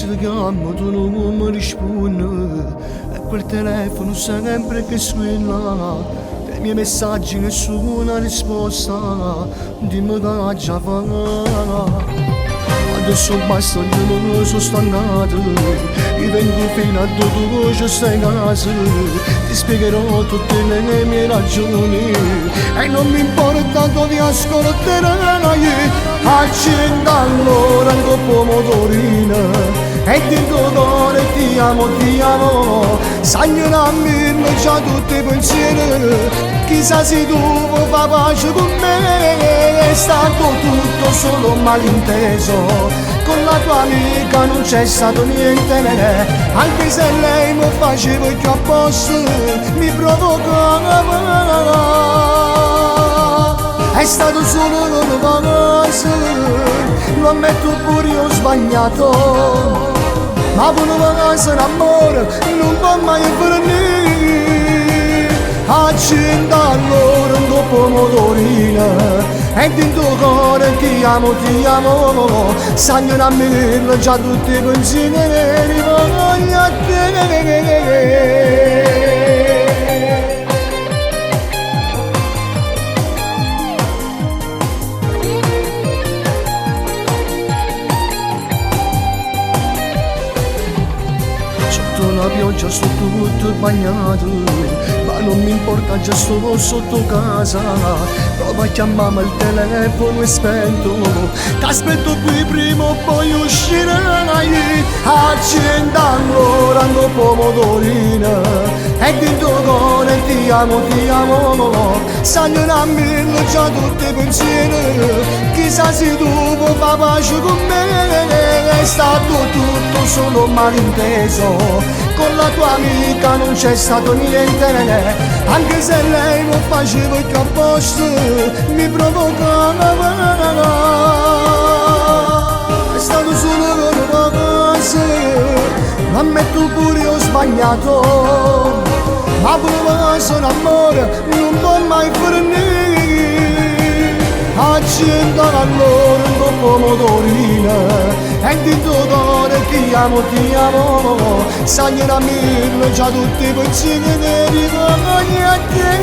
ti chiamo, tu non mi rispondi. E quel telefono sempre che squilla. Dei miei messaggi nessuna risposta. Dimmi che già fa. Adesso basta, io non sono stancato. Io vengo fino a dove tu stai in casa. Ti spiegherò tutte le mie ragioni. E non mi importa dove ascolterai. Accendo allora un pomodorino e dico cuore ti amo, sagnano a me già tutti i pensieri. Chissà se tu vuoi fare pace con me. È stato tutto solo malinteso. Con la tua amica non c'è stato niente. Anche se lei mi faceva più a posto, mi provocava. È stato solo una cosa, lo ammetto pure io ho sbagliato. Ma per una cosa d'amore non può mai finire. Accendo allora un pomodorino e dentro cuore ti amo, sagnano a me già tutti i pensieri. Voglio a te. La pioggia sto tutto bagnato, ma non mi importa, già sto sotto casa. Prova a chiamarmi al telefono è spento, t'aspetto qui prima o poi uscirai. Accendo allora un pomodorino e dentro cuore ti amo, sagnano a me già tutti i pensieri. Chissà se tu vuoi fare pace con me. È stato tutto solo malinteso. Con la tua amica non c'è stato niente. Anche se lei non faceva più a posto, mi provocava. È stato solo una cosa, ammetto pure io ho sbagliato. Ma pure sono amore non può mai finire. Accendo allora un pomodorino e dentro cuore ti amo, sagnano a me già tutti i pensieri. Voglio a te.